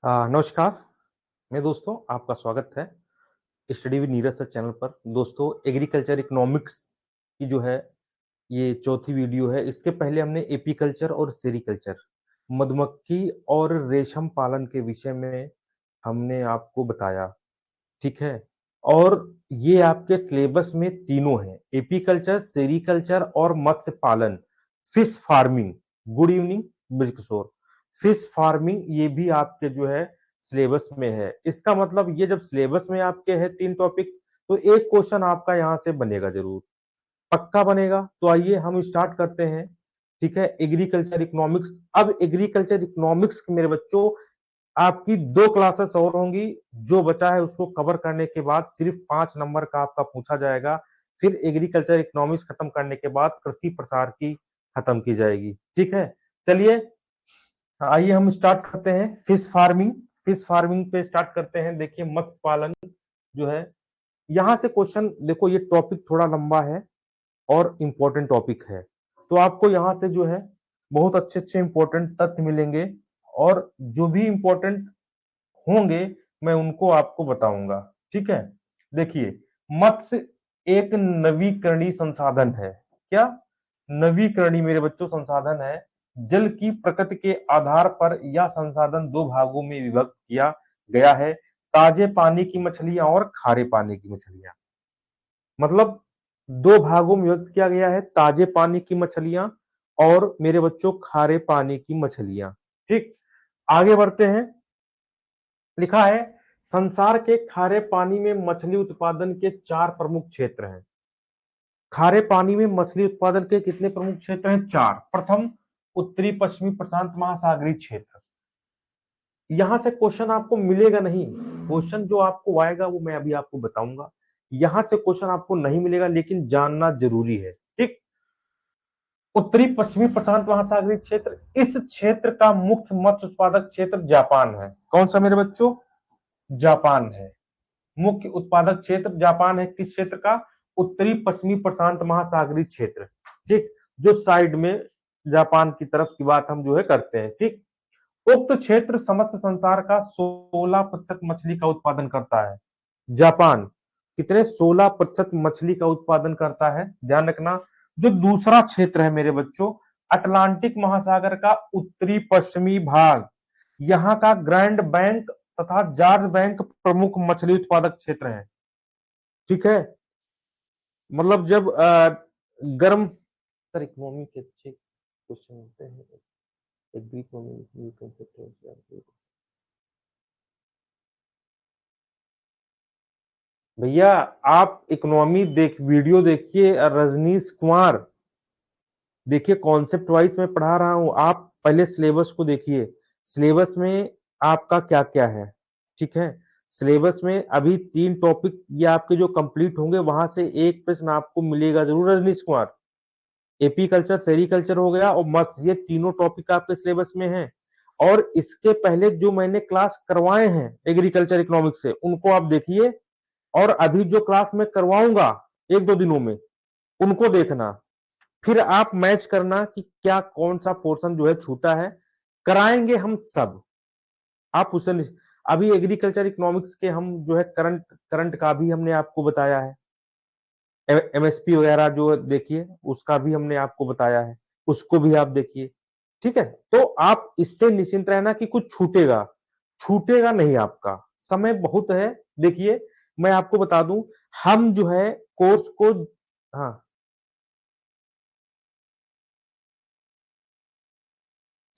नमस्कार मेरे दोस्तों, आपका स्वागत है study with Neeraj sir channel पर। दोस्तों, एग्रीकल्चर इकोनॉमिक्स की जो है ये चौथी वीडियो है। इसके पहले हमने एपीकल्चर और सेरीकल्चर, मधुमक्खी और रेशम पालन के विषय में हमने आपको बताया, ठीक है। और ये आपके सिलेबस में तीनों हैं, एपीकल्चर, सेरीकल्चर और मत्स्य पालन, फिश फार्मिंग। गुड इवनिंग बिल्किशोर। फिश फार्मिंग ये भी आपके जो है सिलेबस में है। इसका मतलब ये जब सिलेबस में आपके है तीन टॉपिक, तो एक क्वेश्चन आपका यहाँ से बनेगा जरूर, पक्का बनेगा। तो आइए हम स्टार्ट करते हैं, ठीक है। Agriculture economics. अब एग्रीकल्चर इकोनॉमिक्स मेरे बच्चों आपकी दो क्लासेस और होंगी। जो बचा है उसको कवर करने के बाद सिर्फ 5 नंबर का आपका पूछा जाएगा। फिर एग्रीकल्चर इकोनॉमिक्स खत्म करने के बाद कृषि प्रसार की खत्म की जाएगी, ठीक है। चलिए आइए हम स्टार्ट करते हैं फिश फार्मिंग। फिश फार्मिंग पे स्टार्ट करते हैं। देखिए, मत्स्य पालन जो है, यहां से क्वेश्चन देखो, ये टॉपिक थोड़ा लंबा है और इम्पोर्टेंट टॉपिक है। तो आपको यहाँ से जो है बहुत अच्छे अच्छे इंपॉर्टेंट तथ्य मिलेंगे, और जो भी इंपॉर्टेंट होंगे मैं उनको आपको बताऊंगा, ठीक है। देखिए, मत्स्य एक नवीकरणीय संसाधन है। क्या? नवीकरणीय मेरे बच्चों संसाधन है। जल की प्रकृति के आधार पर यह संसाधन दो भागों में विभक्त किया गया है, ताजे पानी की मछलियां और खारे पानी की मछलियां। मतलब दो भागों में विभक्त किया गया है, ताजे पानी की मछलियां और मेरे बच्चों खारे पानी की मछलियां, ठीक। आगे बढ़ते हैं। लिखा है, संसार के खारे पानी में मछली उत्पादन के 4 प्रमुख क्षेत्र हैं। खारे पानी में मछली उत्पादन के कितने प्रमुख क्षेत्र हैं? 4। प्रथम, उत्तरी पश्चिमी प्रशांत महासागरीय क्षेत्र। यहां से क्वेश्चन आपको मिलेगा नहीं। क्वेश्चन जो आपको आएगा वो मैं अभी आपको बताऊंगा। यहां से क्वेश्चन आपको नहीं मिलेगा, लेकिन जानना जरूरी है, ठीक। उत्तरी पश्चिमी प्रशांत महासागरीय क्षेत्र, इस क्षेत्र का मुख्य मत्स्य उत्पादक क्षेत्र जापान है। कौन सा मेरे बच्चों? जापान है। मुख्य उत्पादक क्षेत्र जापान है। किस क्षेत्र का? उत्तरी पश्चिमी प्रशांत महासागरीय क्षेत्र, ठीक। जो साइड में जापान की तरफ की बात हम जो है करते हैं, ठीक। उक्त क्षेत्र समस्त संसार का 16% मछली का उत्पादन करता है। जापान कितने? 16% मछली का उत्पादन करता है, ध्यान रखना। जो दूसरा क्षेत्र है मेरे बच्चों, अटलांटिक महासागर का उत्तरी पश्चिमी भाग, यहाँ का ग्रैंड बैंक तथा जॉर्ज बैंक प्रमुख मछली उत्पादक क्षेत्र है, ठीक है। मतलब जब गर्म सर, इकोनॉमी के अच्छे क्वेश्चन होते हैं। Agri economy concept. भैया, आप इकोनॉमी वीडियो देखिए। रजनीश कुमार, देखिए कॉन्सेप्ट वाइज मैं पढ़ा रहा हूं, आप पहले सिलेबस को देखिए। सिलेबस में आपका क्या क्या है, ठीक है। सिलेबस में अभी 3 टॉपिक ये आपके जो कंप्लीट होंगे, वहां से एक प्रश्न आपको मिलेगा जरूर रजनीश कुमार। एपीकल्चर, सेरीकल्चर हो गया और मत्स्य, ये तीनों टॉपिक आपके सिलेबस में हैं। और इसके पहले जो मैंने क्लास करवाए हैं एग्रीकल्चर इकोनॉमिक्स से, उनको आप देखिए। और अभी जो क्लास मैं करवाऊंगा 1-2 दिनों में, उनको देखना। फिर आप मैच करना कि क्या कौन सा पोर्शन जो है छूटा है। कराएंगे हम सब, आप उसे अभी एग्रीकल्चर इकोनॉमिक्स के हम जो है करंट करंट का भी हमने आपको बताया है। एमएसपी वगैरह जो देखिए, उसका भी हमने आपको बताया है, उसको भी आप देखिए, ठीक है। तो आप इससे निश्चिंत रहना कि कुछ छूटेगा, छूटेगा नहीं आपका। समय बहुत है। देखिए, मैं आपको बता दूं, हम जो है कोर्स को, हाँ,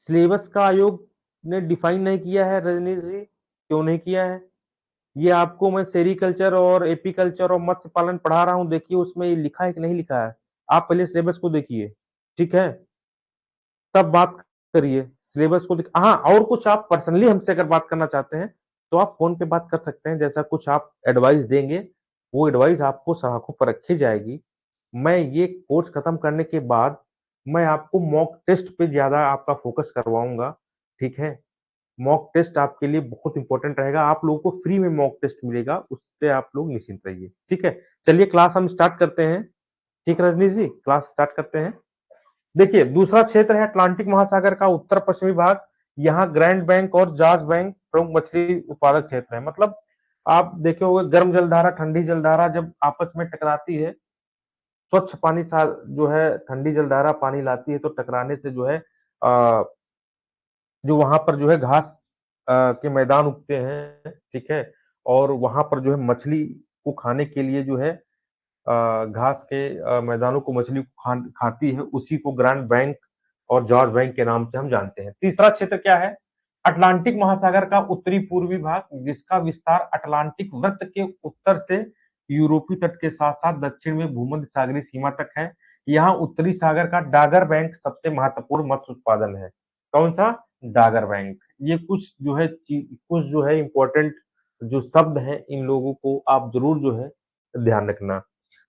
सिलेबस का आयोग ने डिफाइन नहीं किया है रजनीश जी। क्यों नहीं किया है? ये आपको मैं सेरीकल्चर और एपीकल्चर और मत्स्य पालन पढ़ा रहा हूं, देखिए उसमें ये लिखा है कि नहीं लिखा है। आप पहले सिलेबस को देखिए, ठीक है, तब बात करिए। सिलेबस को हाँ, और कुछ आप पर्सनली हमसे अगर बात करना चाहते हैं तो आप फोन पे बात कर सकते हैं। जैसा कुछ आप एडवाइस देंगे, वो एडवाइस आपको सलाखों पर रखी जाएगी। मैं ये कोर्स खत्म करने के बाद मैं आपको मॉक टेस्ट पे ज्यादा आपका फोकस करवाऊंगा, ठीक है। मॉक टेस्ट आपके लिए बहुत इंपॉर्टेंट रहेगा। आप लोगों को फ्री में मॉक टेस्ट मिलेगा, उससे आप लोग निश्चिंत रहिए, ठीक है। चलिए क्लास हम स्टार्ट करते हैं, ठीक है रजनीश जी, क्लास स्टार्ट करते हैं। देखिए, दूसरा क्षेत्र है अटलांटिक महासागर का उत्तर पश्चिमी भाग। यहाँ ग्रैंड बैंक और जॉर्ज बैंक प्रमुख मछली उत्पादक क्षेत्र है। मतलब आप देखे होंगे गर्म जलधारा, ठंडी जलधारा जब आपस में टकराती है, स्वच्छ पानी जो है ठंडी जलधारा पानी लाती है तो टकराने से जो है जो वहां पर जो है घास के मैदान उगते हैं, ठीक है, और वहां पर जो है मछली को खाने के लिए जो है घास के मैदानों को मछली खाती है, उसी को ग्रैंड बैंक और जॉर्ज बैंक के नाम से हम जानते हैं। तीसरा क्षेत्र क्या है? अटलांटिक महासागर का उत्तरी पूर्वी भाग, जिसका विस्तार अटलांटिक वृत्त के उत्तर से यूरोपीय तट के साथ साथ दक्षिण में भूमध्य सागरीय सीमा तक है। यहाँ उत्तरी सागर का डागर बैंक सबसे महत्वपूर्ण मत्स्य उत्पादन है। कौन सा? डागर बैंक। ये कुछ जो है इंपॉर्टेंट जो शब्द हैं, इन लोगों को आप जरूर जो है ध्यान रखना।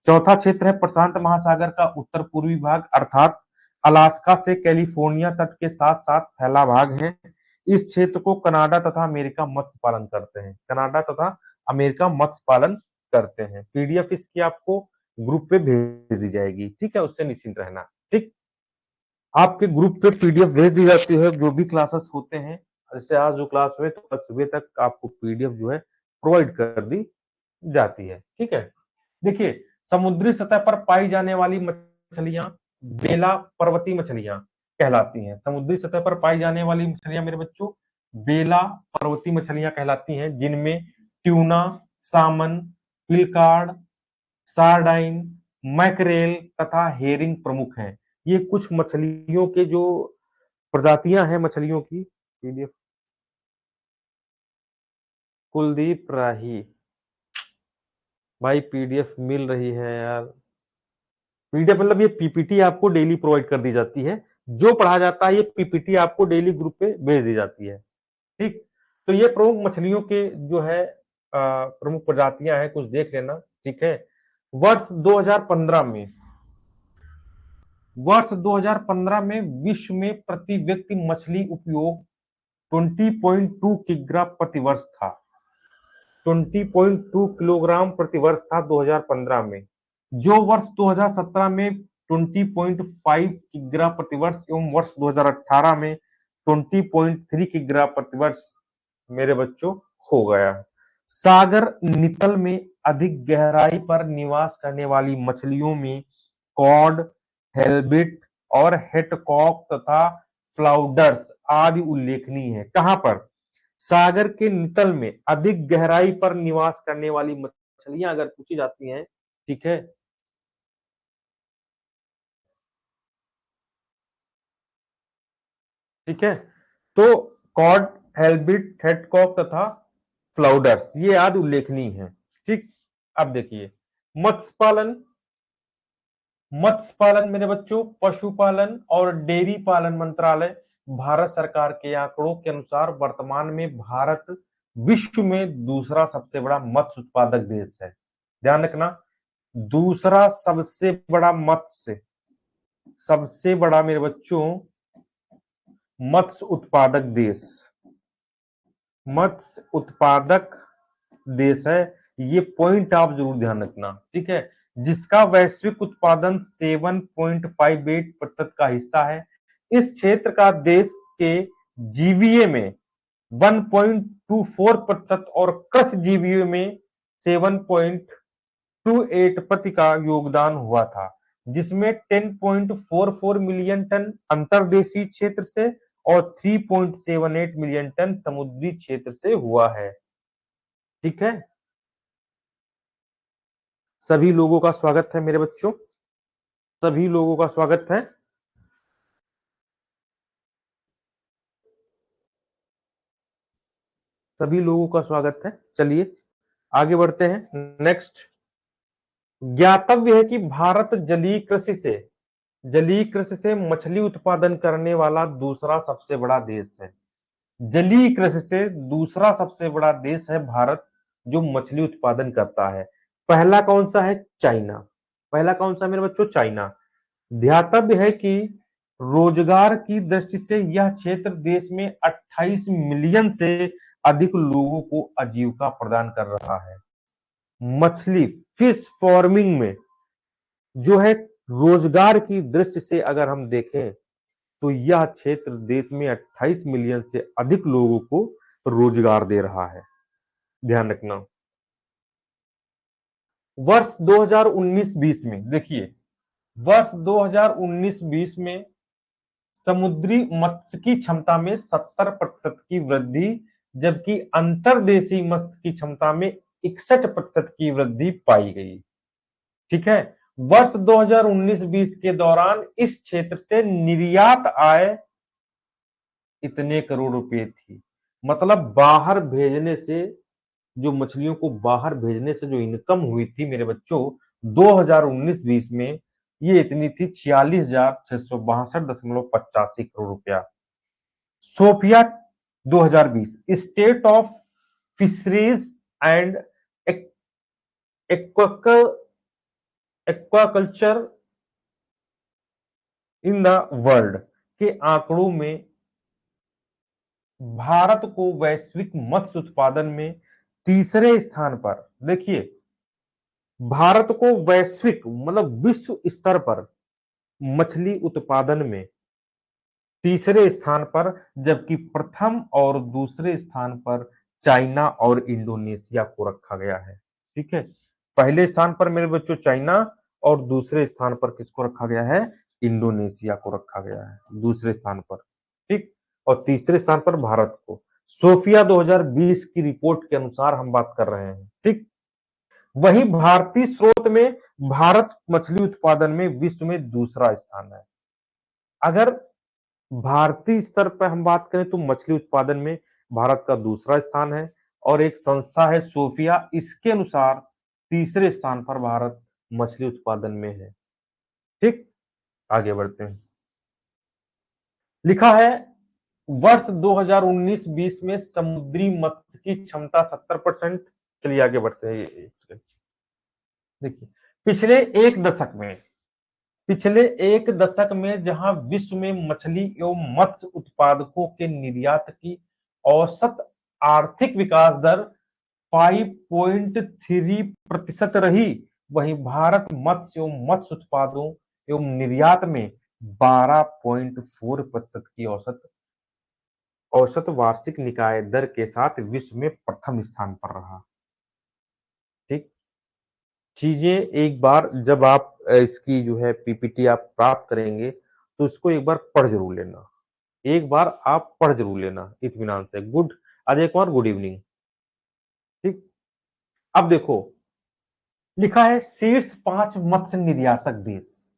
चौथा क्षेत्र है प्रशांत महासागर का उत्तर पूर्वी भाग, अर्थात अलास्का से कैलिफोर्निया तट के साथ साथ फैला भाग है। इस क्षेत्र को कनाडा तथा अमेरिका मत्स्य पालन करते हैं। कनाडा तथा अमेरिका मत्स्य पालन करते हैं। पीडीएफ इसकी आपको ग्रुप पे भेज दी जाएगी, ठीक है, उससे निश्चिंत रहना। ठीक, आपके ग्रुप पे पीडीएफ भेज दी जाती है, जो भी क्लासेस होते हैं। जैसे आज जो क्लास हुए तो कल सुबह तक आपको पीडीएफ जो है प्रोवाइड कर दी जाती है, ठीक है। देखिए, समुद्री सतह पर पाई जाने वाली मछलियां बेला पर्वतीय मछलियां कहलाती हैं। समुद्री सतह पर पाई जाने वाली मछलियां मेरे बच्चों बेला पर्वतीय मछलियां कहलाती हैं, जिनमें ट्यूना, सामन, पिलकार्ड, सार्डाइन, मैकरेल तथा हेरिंग प्रमुख हैं। ये कुछ मछलियों के जो प्रजातियां हैं मछलियों की। पीडीएफ कुलदीप राही भाई, पीडीएफ मिल रही है यार। पीडीएफ मतलब ये पीपीटी आपको डेली प्रोवाइड कर दी जाती है। जो पढ़ा जाता है ये पीपीटी आपको डेली ग्रुप पे भेज दी जाती है, ठीक। तो ये प्रमुख मछलियों के जो है प्रमुख प्रजातियां हैं, कुछ देख लेना, ठीक है। वर्ष 2015 में वर्ष 2015 में विश्व में प्रति व्यक्ति मछली उपयोग 20.2 किग्रा प्रति वर्ष था। 20.2 किलोग्राम प्रति वर्ष था 2015 में, जो वर्ष 2017 में 20.5 किग्रा प्रति वर्ष एवं वर्ष 2018 में 20.3 किग्रा प्रति वर्ष मेरे बच्चों हो गया। सागर नितल में अधिक गहराई पर निवास करने वाली मछलियों में कॉड, हेल्बिट और हेटकॉक तथा फ्लाउडर्स आदि उल्लेखनीय है। कहां पर? सागर के नितल में अधिक गहराई पर निवास करने वाली मछलियां अगर पूछी जाती हैं, ठीक है, ठीक है, तो कॉड, हेल्बिट, हेडकॉक तथा फ्लाउडर्स ये आदि उल्लेखनीय है, ठीक। अब देखिए, मत्स्य पालन। मत्स्य पालन मेरे बच्चों पशुपालन और डेयरी पालन मंत्रालय भारत सरकार के आंकड़ों के अनुसार वर्तमान में भारत विश्व में दूसरा सबसे बड़ा मत्स्य उत्पादक देश है। ध्यान रखना, दूसरा सबसे बड़ा मेरे बच्चों मत्स्य उत्पादक देश, मत्स्य उत्पादक देश है। ये पॉइंट आप जरूर ध्यान रखना, ठीक है, जिसका वैश्विक उत्पादन 7.58% का हिस्सा है। इस क्षेत्र का देश के जीवीए में 1.24% और कृषि जीवीए में 7.28% का योगदान हुआ था, जिसमें 10.44 मिलियन टन अंतर्देशीय क्षेत्र से और 3.78 मिलियन टन समुद्री क्षेत्र से हुआ है, ठीक है। सभी लोगों का स्वागत है मेरे बच्चों, सभी लोगों का स्वागत है। सभी लोगों का स्वागत है। चलिए आगे बढ़ते हैं। नेक्स्ट, ज्ञातव्य है कि भारत जलीय कृषि से मछली उत्पादन करने वाला दूसरा सबसे बड़ा देश है। जलीय कृषि से दूसरा सबसे बड़ा देश है भारत, जो मछली उत्पादन करता है। पहला कौन सा है? चाइना। पहला कौन सा मेरे बच्चों? चाइना। ध्यातव्य है कि रोजगार की दृष्टि से यह क्षेत्र देश में 28 मिलियन से अधिक लोगों को आजीविका प्रदान कर रहा है। मछली फिश फार्मिंग में जो है रोजगार की दृष्टि से अगर हम देखें तो यह क्षेत्र देश में 28 मिलियन से अधिक लोगों को रोजगार दे रहा है। ध्यान रखना। वर्ष 2019-20 में देखिए, वर्ष 2019-20 में समुद्री मत्स्य की क्षमता में 70% की वृद्धि, जबकि अंतर्देशीय मत्स्य की क्षमता में 61% की वृद्धि पाई गई। ठीक है। वर्ष 2019-20 के दौरान इस क्षेत्र से निर्यात आय इतने करोड़ रुपए थी। मतलब बाहर भेजने से, जो मछलियों को बाहर भेजने से जो इनकम हुई थी मेरे बच्चों 2019-20 में, ये इतनी थी 46,662.85 करोड़ रुपया। SOFIA 2020 state of fisheries and aquaculture in the world के आंकड़ों में भारत को वैश्विक मत्स्य उत्पादन में तीसरे स्थान पर, देखिए भारत को वैश्विक मतलब विश्व स्तर पर मछली उत्पादन में तीसरे स्थान पर, जबकि प्रथम और दूसरे स्थान पर चाइना और इंडोनेशिया को रखा गया है। ठीक है। पहले स्थान पर मेरे बच्चों चाइना और दूसरे स्थान पर किसको रखा गया है? इंडोनेशिया को रखा गया है दूसरे स्थान पर। ठीक। और तीसरे स्थान पर भारत को। सोफिया 2020 की रिपोर्ट के अनुसार हम बात कर रहे हैं। ठीक। वही भारतीय स्रोत में भारत मछली उत्पादन में विश्व में दूसरा स्थान है। अगर भारतीय स्तर पर हम बात करें तो मछली उत्पादन में भारत का दूसरा स्थान है, और एक संस्था है सोफिया, इसके अनुसार तीसरे स्थान पर भारत मछली उत्पादन में है। ठीक। आगे बढ़ते हैं। लिखा है वर्ष 2019-20 में समुद्री मत्स्य की क्षमता 70%। चलिए आगे बढ़ते हैं। देखिए पिछले एक दशक में जहां विश्व में मछली एवं मत्स्य उत्पादकों के निर्यात की औसत आर्थिक विकास दर 5.3% रही, वहीं भारत मत्स्य एवं मत्स्य उत्पादों एवं निर्यात में 12.4% की औसत वार्षिक निकाय दर के साथ विश्व में प्रथम स्थान पर रहा। ठीक। चीजें एक बार जब आप इसकी जो है पीपीटी आप प्राप्त करेंगे तो इसको एक बार पढ़ जरूर लेना। एक बार आप पढ़ जरूर लेना इत्मीनान से। Good Ajay Kumar, good evening. ठीक। अब देखो लिखा है शीर्ष 5 मत्स्य निर्यातक देश,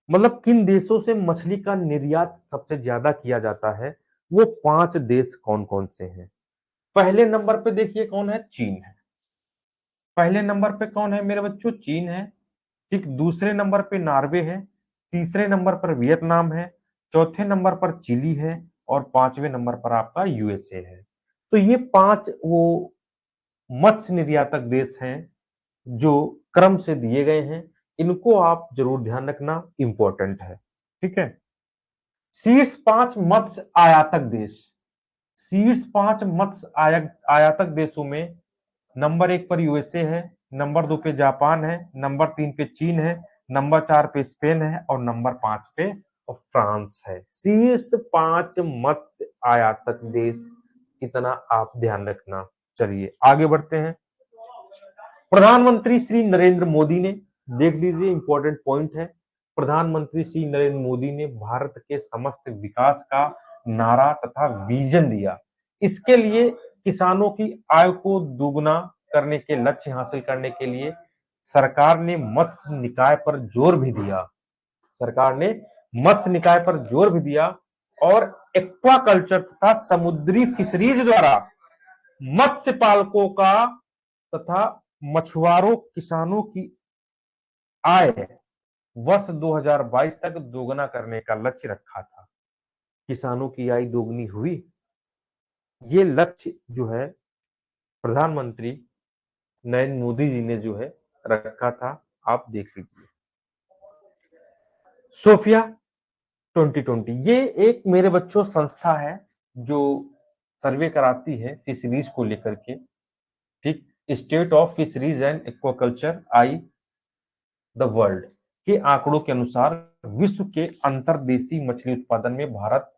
मतलब किन देशों से मछली का निर्यात सबसे ज्यादा किया जाता है, वो 5 देश कौन कौन से हैं। पहले नंबर पे देखिए कौन है? चीन है। पहले नंबर पे कौन है मेरे बच्चों? चीन है। ठीक। दूसरे नंबर पे नॉर्वे है। तीसरे नंबर पर वियतनाम है। चौथे नंबर पर चिली है। और 5वें नंबर पर आपका यूएसए है। तो ये 5 वो मत्स्य निर्यातक देश हैं जो क्रम से दिए गए हैं। इनको आप जरूर ध्यान रखना, इंपॉर्टेंट है। ठीक है। शीर्ष 5 मत्स्य आयातक देश। शीर्ष 5 मत्स्य आयातक देशों में नंबर 1 पर यूएसए है, नंबर 2 पे जापान है, नंबर 3 पे चीन है, नंबर 4 पे स्पेन है और नंबर 5 पे फ्रांस है। शीर्ष 5 मत्स्य आयातक देश, इतना आप ध्यान रखना। चलिए आगे बढ़ते हैं। प्रधानमंत्री श्री नरेंद्र मोदी ने, देख लीजिए इंपॉर्टेंट पॉइंट है, प्रधानमंत्री श्री नरेंद्र मोदी ने भारत के समस्त विकास का नारा तथा विजन दिया। इसके लिए किसानों की आय को दुगना करने के लक्ष्य हासिल करने के लिए सरकार ने मत्स्य निकाय पर जोर भी दिया। सरकार ने मत्स्य निकाय पर जोर भी दिया और एक्वाकल्चर तथा समुद्री फिशरीज द्वारा मत्स्य पालकों का तथा मछुआरों किसानों की आय वर्ष 2022 तक दोगुना करने का लक्ष्य रखा था। किसानों की आय दोगुनी हुई, ये लक्ष्य जो है प्रधानमंत्री नरेंद्र मोदी जी ने जो है रखा था। आप देख लीजिए सोफिया 2020, ये एक मेरे बच्चों संस्था है जो सर्वे कराती है फिशरीज को लेकर के। ठीक। State of fisheries and aquaculture I the world के आंकड़ों के अनुसार विश्व के अंतर्देशीय मछली उत्पादन में भारत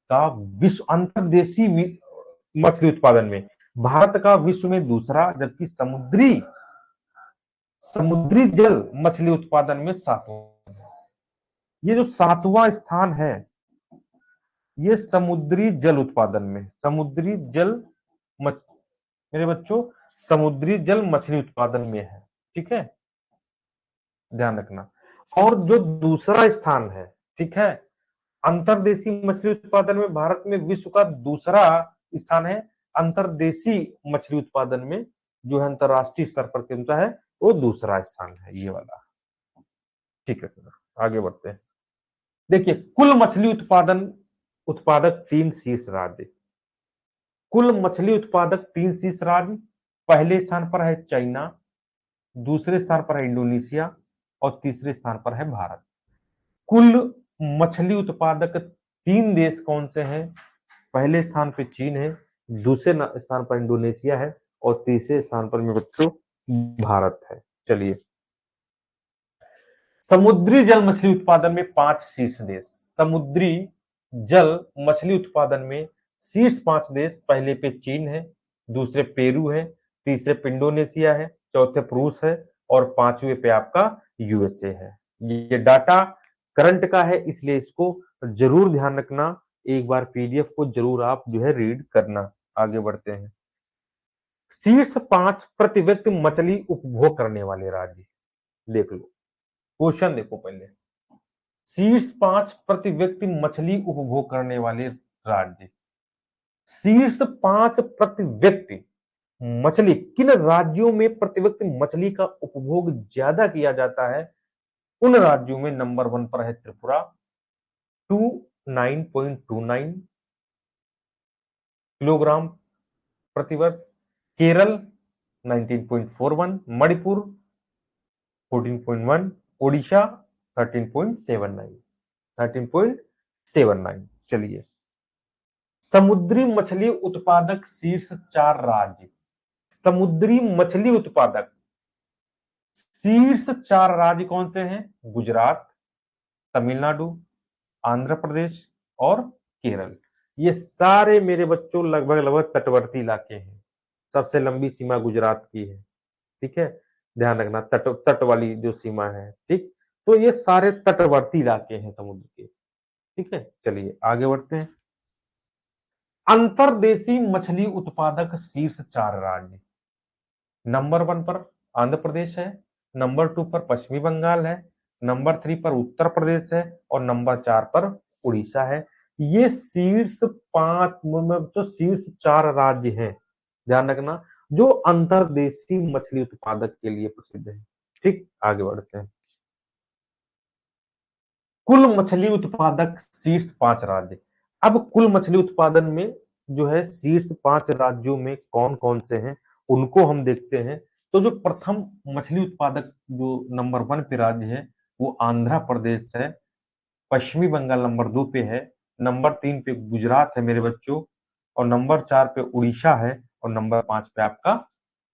का विश्व अंतर्देशीय मछली उत्पादन में। भारत का विश्व में दूसरा, जबकि समुद्री जल मछली उत्पादन में सातवां। ये जो सातवां स्थान है, ये समुद्री जल उत्पादन में, समुद्री जल मछ मेरे बच्चों समुद्री जल मछली उत्पादन में है। ठीक है, ध्यान रखना। और जो दूसरा स्थान है, ठीक है, अंतर्देशीय मछली उत्पादन में भारत में विश्व का दूसरा स्थान है। अंतर्देशीय मछली उत्पादन में जो है अंतरराष्ट्रीय स्तर पर कीमता है, वो दूसरा स्थान है, ये वाला। ठीक है, आगे बढ़ते हैं। देखिए, कुल मछली उत्पादक तीन शीर्ष राज्य, कुल मछली उत्पादक तीन शीर्ष राज्य। पहले स्थान पर है चाइना, दूसरे स्थान पर है इंडोनेशिया और तीसरे स्थान पर है भारत। कुल मछली उत्पादक तीन देश कौन से हैं? पहले स्थान पर चीन है, दूसरे स्थान पर इंडोनेशिया है और तीसरे स्थान पर मेरे बच्चों भारत है। चलिए, समुद्री जल मछली उत्पादन में 5 शीर्ष देश, समुद्री जल मछली उत्पादन में शीर्ष 5 देश। पहले पे चीन है, दूसरे पेरू है, तीसरे पे इंडोनेशिया है, चौथे पे रूस है और पांचवें पे आपका यूएसए है। ये डाटा करंट का है, इसलिए इसको जरूर ध्यान रखना। एक बार पीडीएफ को जरूर आप जो है रीड करना। आगे बढ़ते हैं। शीर्ष 5 प्रति व्यक्ति मछली उपभोग करने वाले राज्य देख लो। क्वेश्चन देखो पहले, शीर्ष 5 प्रति व्यक्ति मछली उपभोग करने वाले राज्य। शीर्ष 5 प्रति व्यक्ति मछली, किन राज्यों में प्रति व्यक्ति मछली का उपभोग ज्यादा किया जाता है? उन राज्यों में नंबर 1 पर है त्रिपुरा 29.29 किलोग्राम प्रति वर्ष, केरल 19.41, मणिपुर 14.1, ओडिशा 13.79। चलिए, समुद्री मछली उत्पादक शीर्ष 4 राज्य, समुद्री मछली उत्पादक शीर्ष 4 राज्य कौन से हैं? गुजरात, तमिलनाडु, आंध्र प्रदेश और केरल। ये सारे मेरे बच्चों लगभग लगभग तटवर्ती इलाके हैं। सबसे लंबी सीमा गुजरात की है। ठीक है, ध्यान रखना, तट वाली जो सीमा है। ठीक, तो ये सारे तटवर्ती इलाके हैं समुद्र के। ठीक है, चलिए आगे बढ़ते हैं। अंतर्देशीय मछली उत्पादक शीर्ष 4 राज्य। नंबर 1 पर आंध्र प्रदेश है, नंबर 2 पर पश्चिमी बंगाल है, नंबर 3 पर उत्तर प्रदेश है और नंबर 4 पर उड़ीसा है। ये शीर्ष 5 जो शीर्ष 4 राज्य हैं, ध्यान रखना, जो अंतर्देशीय मछली उत्पादक के लिए प्रसिद्ध है। ठीक, आगे बढ़ते हैं। कुल मछली उत्पादक शीर्ष 5 राज्य। अब कुल मछली उत्पादन में जो है शीर्ष 5 राज्यों में कौन कौन से हैं, उनको हम देखते हैं। तो जो प्रथम मछली उत्पादक जो नंबर 1 पे राज्य है, वो आंध्र प्रदेश है, पश्चिमी बंगाल नंबर 2 पे है, नंबर 3 पे गुजरात है मेरे बच्चों, और नंबर 4 पे उड़ीसा है और नंबर 5 पे आपका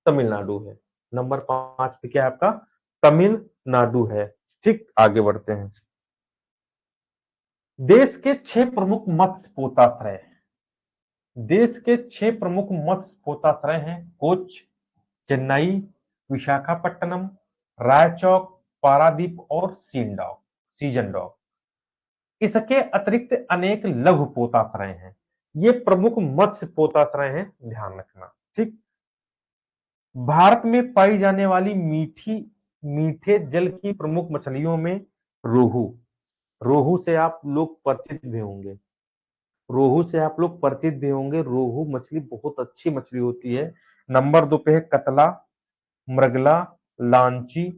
तमिलनाडु है। नंबर 5 पे क्या है आपका? तमिलनाडु है। ठीक, आगे बढ़ते हैं। देश के 6 प्रमुख मत्स्य पोताश्रय, देश के 6 प्रमुख मत्स्य पोताश्रय हैं कोच्चि, चेन्नई, विशाखापट्टनम, रायचौक, पारादीप और सीजनडॉक। इसके अतिरिक्त अनेक लघु पोताश्रय हैं। ये प्रमुख मत्स्य पोताश्रय हैं, ध्यान रखना। ठीक, भारत में पाई जाने वाली मीठे जल की प्रमुख मछलियों में रोहू, रोहू से आप लोग परिचित भी होंगे, रोहू से आप लोग परिचित भी होंगे। रोहू मछली बहुत अच्छी मछली होती है। नंबर 2 पे है कतला, मृगला, लांची,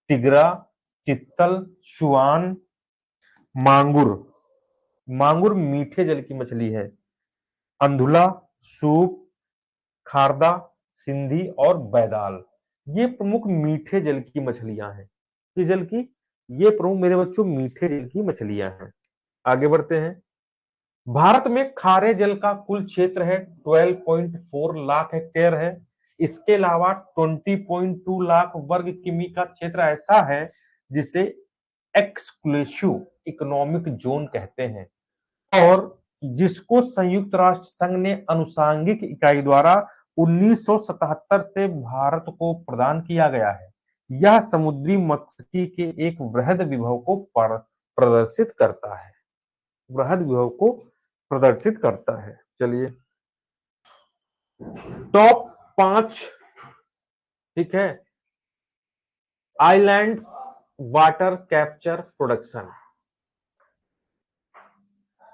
टिगरा, चित्तल, सुआन, मांगुर। मांगुर मीठे जल की मछली है। अंधुला, सूप, खारदा, सिंधी और बैदाल, ये प्रमुख मीठे जल की मछलियां हैं। किस जल की? ये प्रमुख मेरे बच्चों मीठे जल की मछलियां हैं। आगे बढ़ते हैं। भारत में खारे जल का कुल क्षेत्र है 12.4 लाख हेक्टेयर है। इसके अलावा 20.2 लाख वर्ग किमी का क्षेत्र ऐसा है जिसे एक्सक्लूसिव इकोनॉमिक जोन कहते हैं, और जिसको संयुक्त राष्ट्र संघ ने अनुसांगिक इकाई द्वारा 1977 से भारत को प्रदान किया गया है। यह समुद्री मत्स्यिकी के एक वृहद विभव को प्रदर्शित करता है, वृहद विभव को प्रदर्शित करता है। चलिए टॉप 5, ठीक है, island water capture production.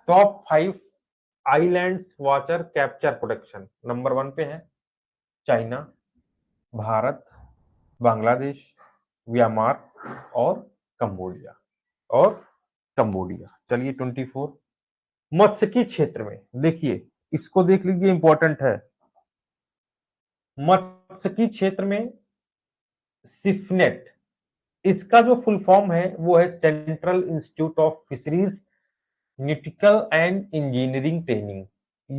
Top 5 islands water capture production. Number 1 पे है चाइना, भारत, बांग्लादेश, म्यांमार और कंबोडिया चलिए 24 मत्स्यिकी क्षेत्र में देखिए, इसको देख लीजिए, इंपॉर्टेंट है। मत्स्यिकी क्षेत्र में सिफनेट, इसका जो फुल फॉर्म है वो है central institute of fisheries न्यूटिकल and engineering training.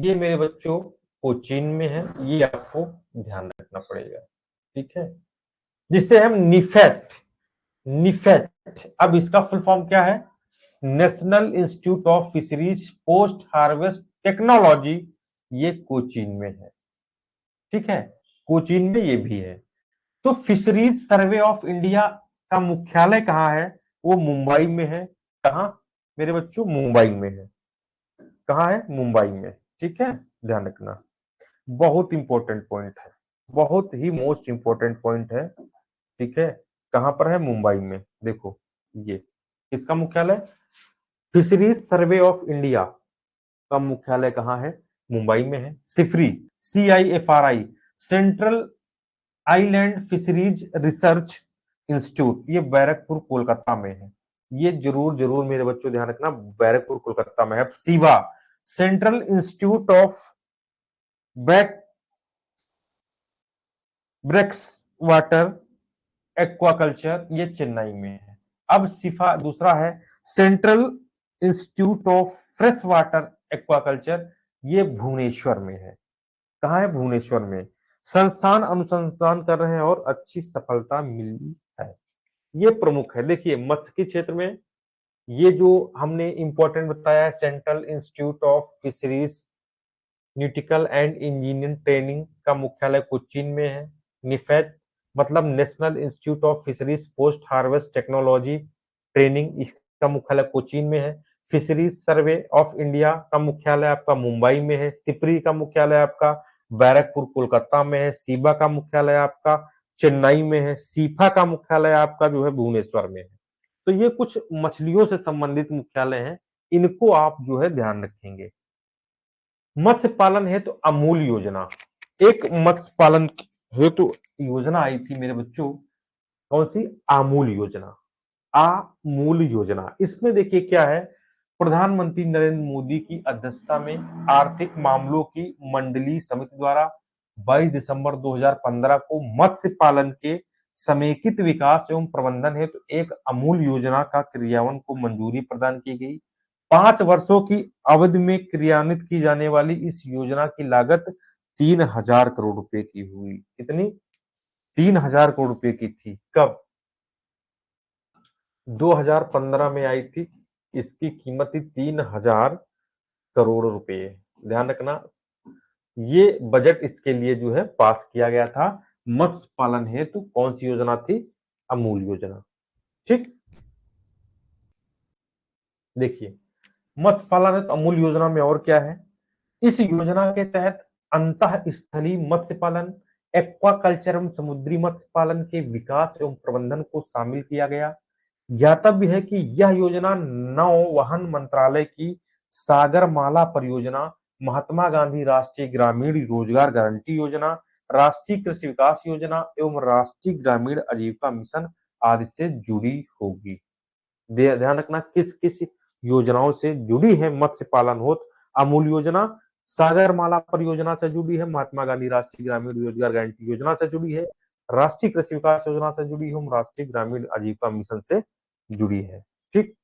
ये मेरे बच्चों कोचीन में है, ये आपको ध्यान रखना पड़ेगा, ठीक है। जिससे हम निफेट, अब इसका फुल फॉर्म क्या है? National institute of fisheries post harvest technology, ये कोचीन में है, ठीक है, कोचीन में ये भी है। तो फिशरीज सर्वे ऑफ इंडिया का मुख्यालय कहाँ है? वो मुंबई में है। कहाँ मेरे बच्चों? मुंबई में है। कहाँ है? मुंबई में, ठीक है, ध्यान रखना। बहुत इंपॉर्टेंट पॉइंट है, बहुत ही मोस्ट इंपॉर्टेंट पॉइंट है, ठीक है। कहां पर है? मुंबई में। देखो ये किसका मुख्यालय? फिशरीज सर्वे ऑफ इंडिया का मुख्यालय कहां है? मुंबई में है। सिफरी, CIFRI, central island fisheries research institute, ये बैरकपुर कोलकाता में है। ये जरूर जरूर मेरे बच्चों ध्यान रखना, बैरकपुर कोलकाता में है। CIBA, central institute of brackish water aquaculture, ये चेन्नई में है। अब सिफा दूसरा है central institute of fresh water aquaculture, ये भुवनेश्वर में है। कहाँ है? भुवनेश्वर में। संस्थान अनुसंधान कर रहे हैं और अच्छी सफलता मिली है। ये प्रमुख है। देखिए मत्स्यिकी क्षेत्र में ये जो हमने इंपॉर्टेंट बताया है, central institute of fisheries न्यूटिकल and engineering training का मुख्यालय कोचीन में है। निफेट मतलब national institute of fisheries post harvest technology training, इसका मुख्यालय कोचीन में है। फिशरीज सर्वे ऑफ इंडिया का मुख्यालय आपका मुंबई में है। सिपरी का मुख्यालय आपका बैरकपुर कोलकाता में है। सीबा का मुख्यालय आपका चेन्नई में है। सीफा का मुख्यालय आपका जो है भुवनेश्वर में है। तो ये कुछ मछलियों से संबंधित मुख्यालय हैं, इनको आप जो है ध्यान रखेंगे। मत्स्य पालन हेतु अमूल योजना, एक मत्स्य पालन हेतु योजना आई थी मेरे बच्चों, कौन सी? आमूल योजना। आमूल योजना, इसमें देखिए क्या है, प्रधानमंत्री नरेंद्र मोदी की अध्यक्षता में आर्थिक मामलों की मंडलीय समिति द्वारा 22 दिसंबर 2015 को मत्स्य पालन के समेकित विकास एवं प्रबंधन हेतु एक अमूल योजना का क्रियान्वयन को मंजूरी प्रदान की गई। 5 वर्षों की अवधि में क्रियान्वित की जाने वाली इस योजना की लागत 3000 करोड़ रुपए की हुई। कितनी? 3000 करोड़ रुपए की थी। कब? 2015 में आई थी। इसकी कीमत थी 3000 करोड़ रुपए। ध्यान रखना, ये बजट इसके लिए जो है पास किया गया था। मत्स्य पालन हेतु कौन सी योजना थी? अमूल योजना, ठीक। देखिए मत्स्य पालन हेतु अमूल योजना में और क्या है, इस योजना के तहत अंतः स्थलीय मत्स्य पालन, एक्वाकल्चर एवं समुद्री मत्स्य पालन के विकास एवं प्रबंधन को शामिल किया गया। ज्ञातव्य है कि यह योजना नौवहन मंत्रालय की सागरमाला परियोजना, महात्मा गांधी राष्ट्रीय ग्रामीण रोजगार गारंटी योजना, राष्ट्रीय कृषि विकास योजना एवं राष्ट्रीय ग्रामीण आजीविका मिशन आदि से जुड़ी होगी। ध्यान रखना किस किस योजनाओं से जुड़ी है मत्स्य पालन होत अमूल योजना? सागरमाला परियोजना से जुड़ी है, महात्मा गांधी राष्ट्रीय ग्रामीण रोजगार गारंटी योजना से जुड़ी है, राष्ट्रीय कृषि विकास योजना से जुड़ी है, राष्ट्रीय ग्रामीण आजीविका मिशन से जुड़ी है, ठीक।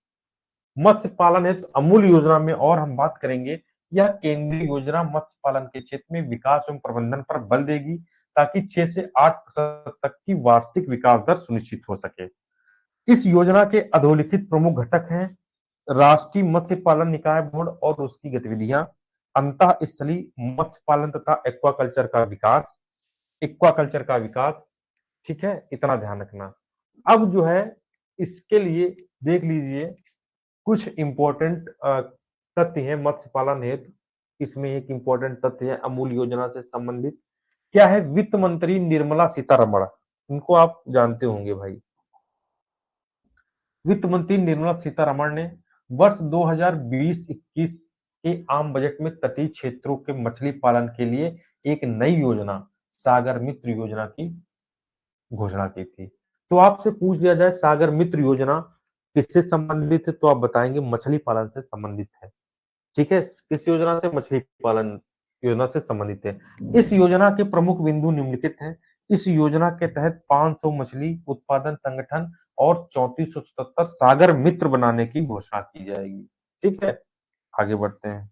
मत्स्य पालन हेतु अमूल योजना में और हम बात करेंगे, यह केंद्रीय योजना मत्स्य पालन के क्षेत्र में विकास एवं प्रबंधन पर बल देगी ताकि 6 से 8% तक की वार्षिक विकास दर सुनिश्चित हो सके। इस योजना के अधोलिखित प्रमुख घटक हैं राष्ट्रीय मत्स्य पालन निकाय बोर्ड और उसकी गतिविधियां, अंतःस्थलीय मत्स्य पालन तथा एक्वाकल्चर का विकास, ठीक है, इतना ध्यान रखना। अब जो है इसके लिए देख लीजिए कुछ इंपॉर्टेंट तथ्य है मत्स्य पालन हेतु। इसमें एक इंपॉर्टेंट तथ्य है अमूल योजना से संबंधित। क्या है? वित्त मंत्री निर्मला सीतारमण, इनको आप जानते होंगे भाई। वित्त मंत्री निर्मला सीतारमण ने वर्ष 2020-21 के आम बजट में तटीय क्षेत्रों के मछली पालन के लिए एक नई योजना सागर मित्र योजना की घोषणा की थी। तो आपसे पूछ लिया जाए सागर मित्र योजना किससे संबंधित है, तो आप बताएंगे मछली पालन से संबंधित है। ठीक है, किस योजना से? मछली पालन योजना से संबंधित है। इस योजना के प्रमुख बिंदु निम्नलिखित हैं। इस योजना के तहत 500 मछली उत्पादन संगठन और 3477 सागर मित्र बनाने की घोषणा की जाएगी। ठीक है, आगे बढ़ते हैं।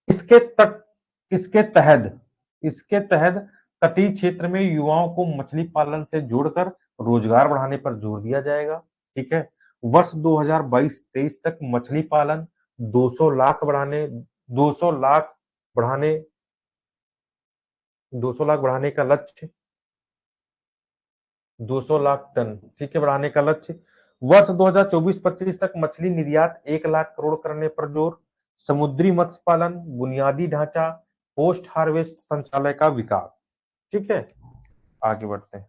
इसके तट इसके तहत तटीय क्षेत्र में युवाओं को मछली पालन से जोड़कर रोजगार बढ़ाने पर जोर दिया जाएगा। ठीक है, वर्ष 2022-23 तक मछली पालन 200 लाख बढ़ाने 200 लाख बढ़ाने 200 लाख बढ़ाने का लक्ष्य 200 लाख टन, ठीक है, बढ़ाने का लक्ष्य। वर्ष 2024-25 तक मछली निर्यात 1 लाख करोड़ करने पर जोर। समुद्री मत्स्य पालन बुनियादी ढांचा पोस्ट हार्वेस्ट संचालय का विकास। ठीक है, आगे बढ़ते हैं।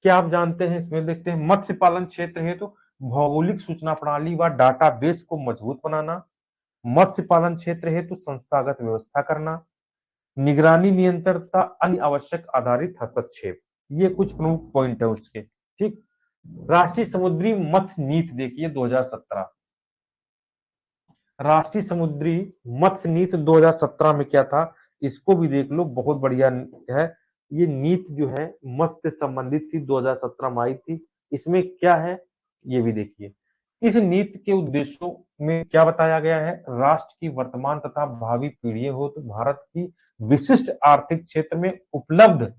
क्या आप जानते हैं, इसमें देखते हैं मत्स्य पालन क्षेत्र है तो भौगोलिक सूचना प्रणाली व डाटाबेस को मजबूत बनाना, मत्स्य पालन क्षेत्र है तो संस्थागत व्यवस्था करना, निगरानी नियंत्रण तथा अन्य आवश्यक आधारित हस्तक्षेप, ये कुछ प्रमुख पॉइंट है उसके। ठीक, राष्ट्रीय समुद्री मत्स्य नीति देखिए 2017, राष्ट्रीय समुद्री मत्स्य नीति 2017 में क्या था, इसको भी देख लो, बहुत बढ़िया है। ये नीति जो है मत्स्य से संबंधित थी, 2017 में आई थी। इसमें क्या है ये भी देखिए। इस नीति के उद्देश्यों में क्या बताया गया है? राष्ट्र की वर्तमान तथा भावी पीढ़ियों हो तो भारत की विशिष्ट आर्थिक क्षेत्र में उपलब्ध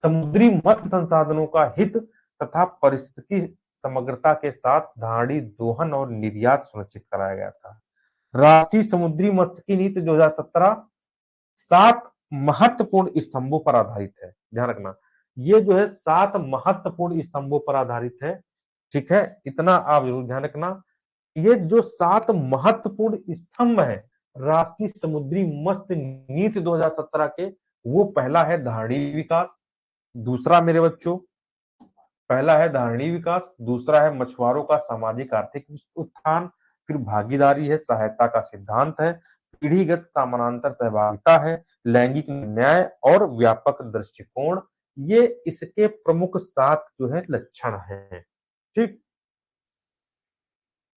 समुद्री मत्स्य संसाधनों का हित तथा परिस्थिति समग्रता के साथ धाड़ी दोहन और निर्यात सुनिश्चित कराया गया था। राष्ट्रीय समुद्री मत्स्यिकी नीति 2017 7 महत्वपूर्ण स्तंभों पर आधारित है। ध्यान रखना, ये जो है 7 महत्वपूर्ण स्तंभों पर आधारित है। ठीक है, इतना आप जरूर ध्यान रखना। ये जो 7 महत्वपूर्ण स्तंभ है राष्ट्रीय समुद्री मत्स्य नीति 2017 के, वो पहला है धारणी विकास, दूसरा मेरे बच्चों पहला है धारणी विकास, दूसरा है मछुआरों का सामाजिक आर्थिक उत्थान, फिर भागीदारी है, सहायता का सिद्धांत है, पीढ़ीगत समानांतर सहभागिता है, लैंगिक न्याय और व्यापक दृष्टिकोण। ये इसके प्रमुख 7 जो है लक्षण हैं। ठीक,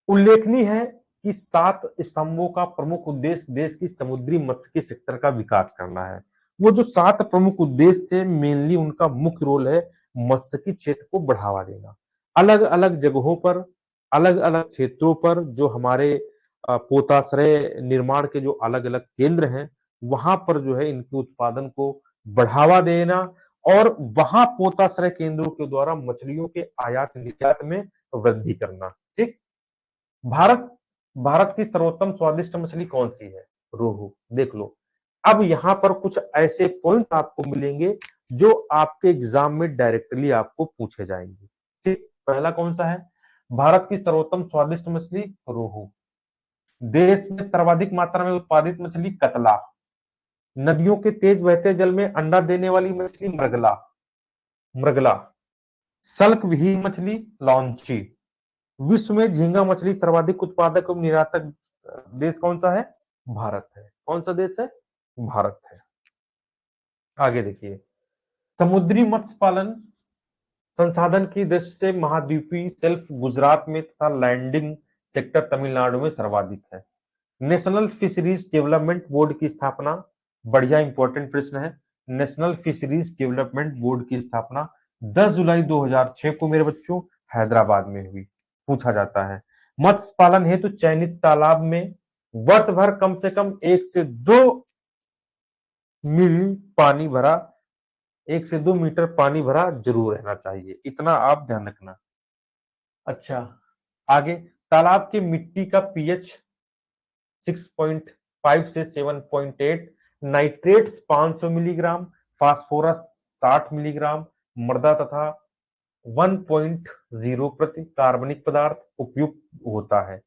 उल्लेखनीय है कि 7 स्तंभों का प्रमुख उद्देश्य देश की समुद्री मत्स्य सेक्टर का विकास करना है। वो जो 7 प्रमुख उद्देश्य थे, मेनली उनका मुख्य रोल है मत्स्यिकी क्षेत्र को बढ़ावा देना। अलग अलग जगहों पर, अलग अलग क्षेत्रों पर जो हमारे पोताश्रय निर्माण के जो अलग अलग केंद्र हैं, वहां पर जो है इनके उत्पादन को बढ़ावा देना और वहां पोताश्रय केंद्रों के द्वारा मछलियों के आयात निर्यात में वृद्धि करना। ठीक, भारत भारत की सर्वोत्तम स्वादिष्ट मछली कौन सी है? रोहू। देख लो, अब यहाँ पर कुछ ऐसे पॉइंट आपको मिलेंगे जो आपके एग्जाम में डायरेक्टली आपको पूछे जाएंगे। ठीक, पहला कौन सा है? भारत की सर्वोत्तम स्वादिष्ट मछली रोहू। देश में सर्वाधिक मात्रा में उत्पादित मछली कतला। नदियों के तेज बहते जल में अंडा देने वाली मछली मृगला मृगला सल्क विहीन मछली लॉन्ची। विश्व में झींगा मछली सर्वाधिक उत्पादक एवं निर्यातक देश कौन सा है? भारत है। कौन सा देश है? भारत है। आगे देखिए, समुद्री मत्स्य पालन संसाधन की दृष्टि से महाद्वीपीय शेल्फ गुजरात में तथा लैंडिंग सेक्टर तमिलनाडु में सर्वाधिक है। नेशनल फिशरीज डेवलपमेंट बोर्ड की स्थापना, बढ़िया इंपॉर्टेंट प्रश्न है। नेशनल फिशरीज डेवलपमेंट बोर्ड की स्थापना 10 जुलाई 2006 को मेरे बच्चों हैदराबाद में हुई। पूछा जाता है मत्स्य पालन हेतु चयनित तालाब में वर्ष भर कम से कम 1 से 2 मिली पानी भरा 1 से 2 मीटर पानी भरा जरूर रहना चाहिए। इतना आप ध्यान रखना। अच्छा, आगे तालाब की मिट्टी का पीएच 6.5 से 7.8, नाइट्रेट्स 500 मिलीग्राम, फास्फोरस 60 मिलीग्राम, मृदा तथा 1.0 प्रति कार्बनिक पदार्थ उपयुक्त होता है।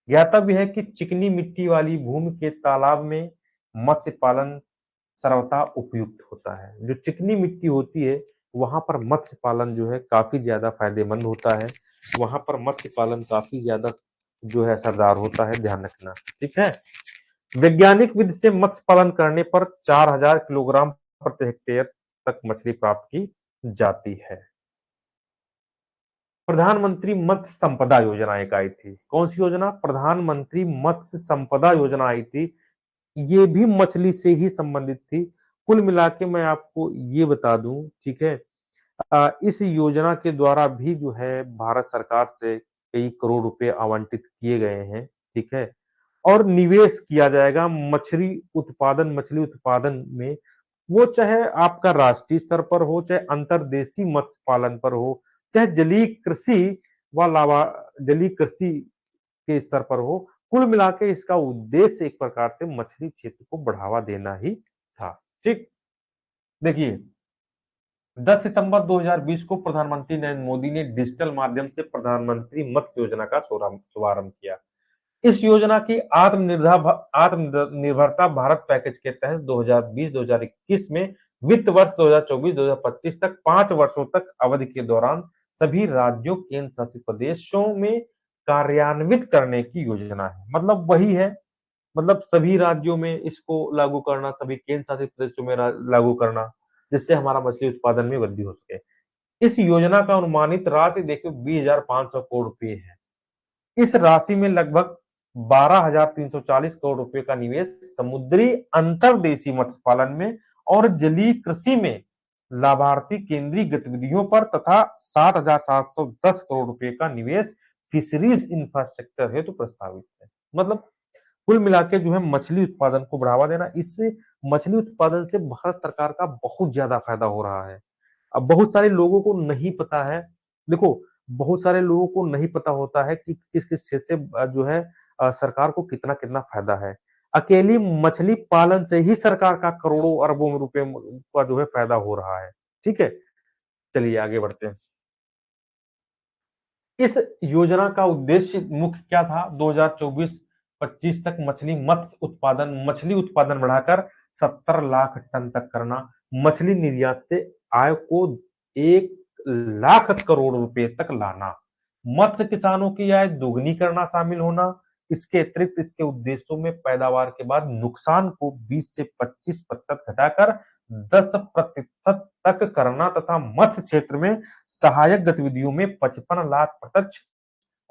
ज्ञातव्य है कि चिकनी मिट्टी वाली भूमि के तालाब में मत्स्य पालन सर्वथा उपयुक्त होता है। जो चिकनी मिट्टी होती है वहां पर मत्स्य पालन जो है काफी ज्यादा फायदेमंद होता है। वहां पर मत्स्य पालन काफी ज्यादा जो है असरदार होता है, ध्यान रखना। ठीक है। वैज्ञानिक विधि से मत्स्य पालन करने पर 4000 किलोग्राम प्रति हेक्टेयर तक मछली प्राप्त की जाती है। प्रधानमंत्री मत्स्य संपदा योजना एक आई थी। कौन सी योजना? प्रधानमंत्री मत्स्य संपदा योजना आई थी। ये भी मछली से ही संबंधित थी। कुल मिला के मैं आपको ये बता दूं, ठीक है, इस योजना के द्वारा भी जो है भारत सरकार से कई करोड़ रुपए आवंटित किए गए हैं। ठीक है। और निवेश किया जाएगा मछली उत्पादन में। वो चाहे आपका राष्ट्रीय स्तर पर हो, चाहे अंतर्देशीय मत्स्य पालन पर हो, चाहे जलीय कृषि के स्तर पर हो। कुल मिला के इसका उद्देश्य एक प्रकार से मछली क्षेत्र को बढ़ावा देना ही था। ठीक। देखिए, 10 सितंबर 2020 को प्रधानमंत्री नरेंद्र मोदी ने डिजिटल माध्यम से प्रधानमंत्री मत्स्य योजना का शुभारंभ किया। इस योजना की आत्मनिर्भरता भारत पैकेज के तहत 2020-2021 में वित्त वर्ष 2024-2025 तक 5 वर्षों तक अवधि के दौरान सभी राज्यों, केंद्र शासित प्रदेशों में कार्यान्वित करने की योजना है। मतलब वही है, मतलब सभी राज्यों में इसको लागू करना, सभी केंद्र शासित प्रदेशों में लागू करना, जिससे हमारा मछली उत्पादन में वृद्धि हो सके। इस योजना का अनुमानित राशि देखिए 20,500 करोड़ रुपए है। इस राशि में लगभग 12,340 करोड़ रुपए का निवेश समुद्री अंतर्देशीय मत्स्य पालन में और जलीय कृषि में लाभार्थी केंद्रीय गतिविधियों पर तथा 7,710 करोड़ रुपए का निवेश फिशरीज इंफ्रास्ट्रक्चर हेतु प्रस्तावित है। मतलब कुल मिला के जो है मछली उत्पादन को बढ़ावा देना। इससे मछली उत्पादन से भारत सरकार का बहुत ज्यादा फायदा हो रहा है। अब बहुत सारे लोगों को नहीं पता है। देखो, बहुत सारे लोगों को नहीं पता होता है कि किस किस क्षेत्र से जो है सरकार को कितना कितना फायदा है। अकेली मछली पालन से ही सरकार का करोड़ों अरबों रुपए का जो है फायदा हो रहा है। ठीक है। चलिए आगे बढ़ते हैं। इस योजना का उद्देश्य मुख्य क्या था? 2024-25 तक मछली उत्पादन बढ़ाकर 70 लाख टन तक करना, मछली निर्यात से आय को 1 लाख करोड़ रुपए तक लाना, मत्स्य किसानों की आय दोगुनी करना शामिल होना। इसके अतिरिक्त इसके उद्देश्यों में पैदावार के बाद नुकसान को 20 से 25% घटाकर 10% तक करना तथा मत्स्य क्षेत्र में सहायक गतिविधियों में 55 लाख प्रत्यक्ष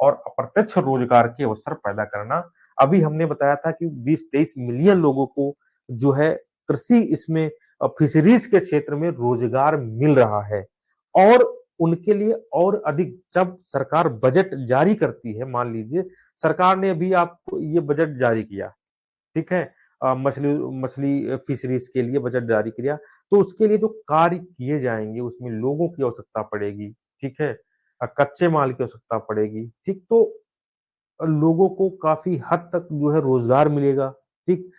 और अप्रत्यक्ष रोजगार के अवसर पैदा करना। अभी हमने बताया था कि 20-23 मिलियन लोगों को जो है कृषि इसमें फिशरीज के क्षेत्र में रोजगार मिल रहा है। और उनके लिए और अधिक जब सरकार बजट जारी करती है, मान लीजिए सरकार ने अभी आपको ये बजट जारी किया, ठीक है, मछली मछली फिशरीज के लिए बजट जारी किया, तो उसके लिए जो कार्य किए जाएंगे उसमें लोगों की आवश्यकता पड़ेगी। ठीक है। कच्चे माल की आवश्यकता पड़ेगी। ठीक। तो लोगों को काफी हद तक जो है रोजगार मिलेगा। ठीक।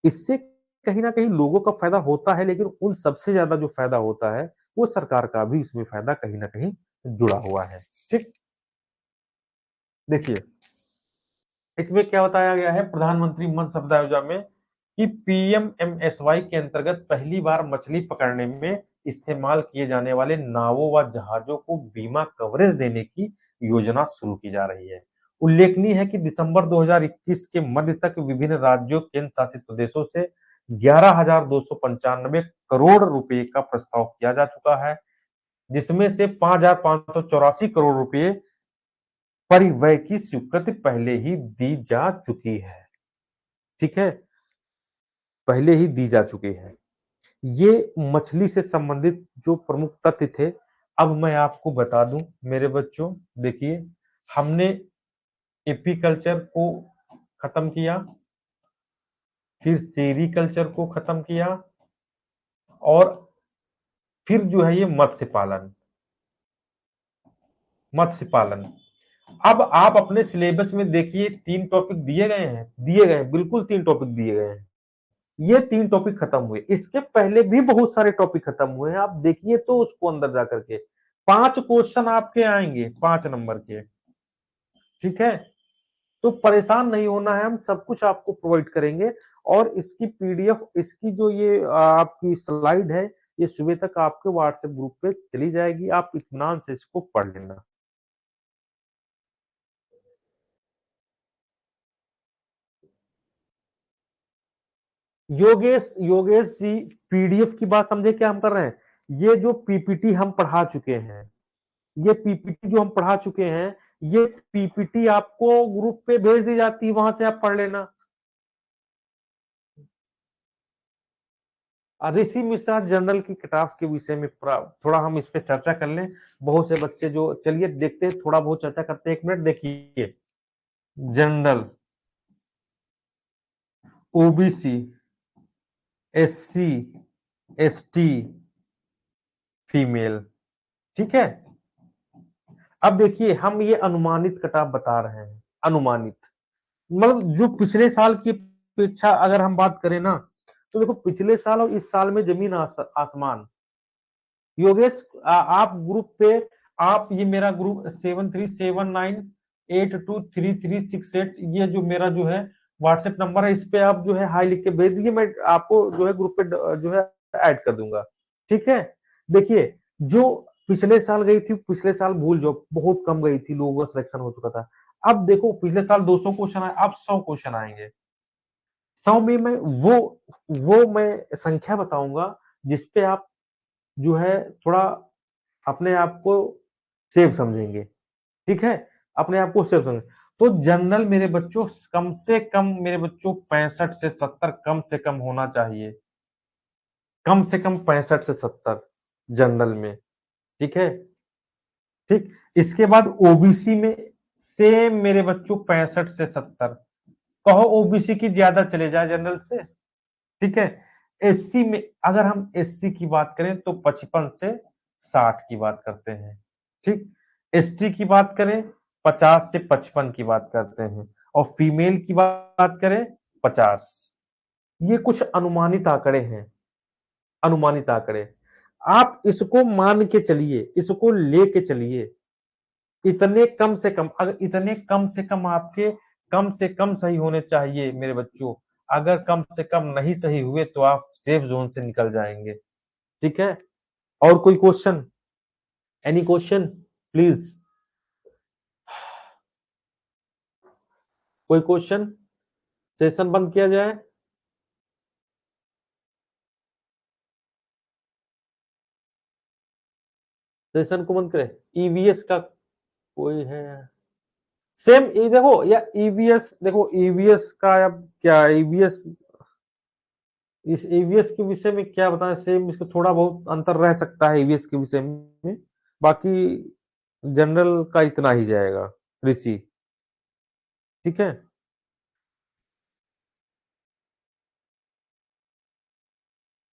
इससे कहीं ना कहीं लोगों का फायदा होता है, लेकिन उन सबसे ज्यादा जो फायदा होता है वो सरकार का भी इसमें फायदा कहीं ना कहीं जुड़ा हुआ है। ठीक। देखिए, इसमें क्या बताया गया है प्रधानमंत्री मत्स्य संपदा योजना में कि पीएमएमएसवाई के अंतर्गत पहली बार मछली पकड़ने में इस्तेमाल किए जाने वाले नावों व जहाजों को बीमा कवरेज देने की योजना शुरू की जा रही है। उल्लेखनीय है कि दिसंबर 2021 के मध्य तक विभिन्न राज्यों केंद्र शासित प्रदेशों से 11,295 करोड़ रुपए का प्रस्ताव किया जा चुका है, जिसमें से 5,584 करोड़ रुपए परिव्यय की स्वीकृति पहले ही दी जा चुकी है। ठीक है। पहले ही दी जा चुकी है। ये मछली से संबंधित जो प्रमुख तथ्य थे, अब मैं आपको बता दूं मेरे बच्चों। देखिए, हमने एपीकल्चर को खत्म किया, फिर सेरीकल्चर को खत्म किया, और फिर जो है ये मत्स्य पालन। अब आप अपने सिलेबस में देखिए 3 टॉपिक दिए गए हैं, बिल्कुल 3 टॉपिक दिए गए हैं। ये 3 टॉपिक खत्म हुए। इसके पहले भी बहुत सारे टॉपिक खत्म हुए हैं। आप देखिए तो उसको अंदर जाकर के 5 क्वेश्चन आपके आएंगे 5 नंबर के। ठीक है? तो परेशान नहीं होना है, हम सब कुछ आपको प्रोवाइड करेंगे और इसकी पीडीएफ, इसकी जो ये आपकी स्लाइड है, ये सुबह तक आपके व्हाट्सएप ग्रुप पे चली जाएगी। आप इत्मीनान से इसको पढ़ लेना। योगेश योगेश जी, पीडीएफ की बात समझे क्या हम कर रहे हैं। ये जो पीपीटी हम पढ़ा चुके हैं, ये पीपीटी जो हम पढ़ा चुके हैं, ये पीपीटी आपको ग्रुप पे भेज दी जाती है, वहां से आप पढ़ लेना। ऋषि मिश्रा जर्नल की कटाफ के विषय में थोड़ा हम इस पे चर्चा कर लें। बहुत से बच्चे जो, चलिए देखते हैं, थोड़ा बहुत चर्चा करते हैं। 1 मिनट देखिए। General, OBC, SC, ST, female. ठीक है? अब देखिए हम ये अनुमानित कटाव बता रहे हैं, अनुमानित। मतलब जो पिछले साल की अपेक्षा अगर हम बात करें ना, तो देखो पिछले साल और इस साल में जमीन आसमान। योगेश, आप ग्रुप पे, आप ये मेरा ग्रुप 7379823368, ये जो मेरा जो है व्हाट्सएप नंबर है, इस पे आप जो है हाई लिख के भेज दीजिए। मैं आपको जो है ग्रुप पे जो है ऐड कर दूंगा। ठीक है? देखिए, जो पिछले साल गई थी, पिछले साल भूल जाओ, बहुत कम गई थी, लोगों का सिलेक्शन हो चुका था। अब देखो पिछले साल 200 क्वेश्चन आए, अब 100 क्वेश्चन आएंगे। 100 में मैं वो मैं संख्या बताऊंगा जिसपे आप जो है थोड़ा अपने आप को सेफ समझेंगे। ठीक है? अपने आप को सेफ समझेंगे। तो जनरल मेरे बच्चों, कम से कम मेरे बच्चों 65 से 70 कम से कम होना चाहिए। कम से कम 65 से 70 जनरल में। ठीक है? ठीक। इसके बाद ओबीसी में सेम मेरे बच्चों 65 से 70। कहो ओबीसी की ज्यादा चले जाए जनरल से। ठीक है? एससी में अगर हम एससी की बात करें तो 55 से 60 की बात करते हैं। ठीक। एसटी की बात करें 50 से 55 की बात करते हैं। और फीमेल की बात करें 50। ये कुछ अनुमानित आंकड़े हैं, अनुमानित आंकड़े। आप इसको मान के चलिए, इसको लेके चलिए। इतने कम से कम, अगर इतने कम से कम आपके कम से कम सही होने चाहिए मेरे बच्चों। अगर कम से कम नहीं सही हुए तो आप सेफ जोन से निकल जाएंगे। ठीक है? और कोई क्वेश्चन? Any question please? कोई क्वेश्चन? सेशन बंद किया जाए? सेशन को बंद करें? ईवीएस का कोई है? सेम ये देखो, या ईवीएस, देखो ईवीएस का अब क्या, ईवीएस, इस ईवीएस के विषय में क्या बताएं। सेम इसका थोड़ा बहुत अंतर रह सकता है ईवीएस के विषय में। बाकी जनरल का इतना ही जाएगा ऋषि। ठीक है?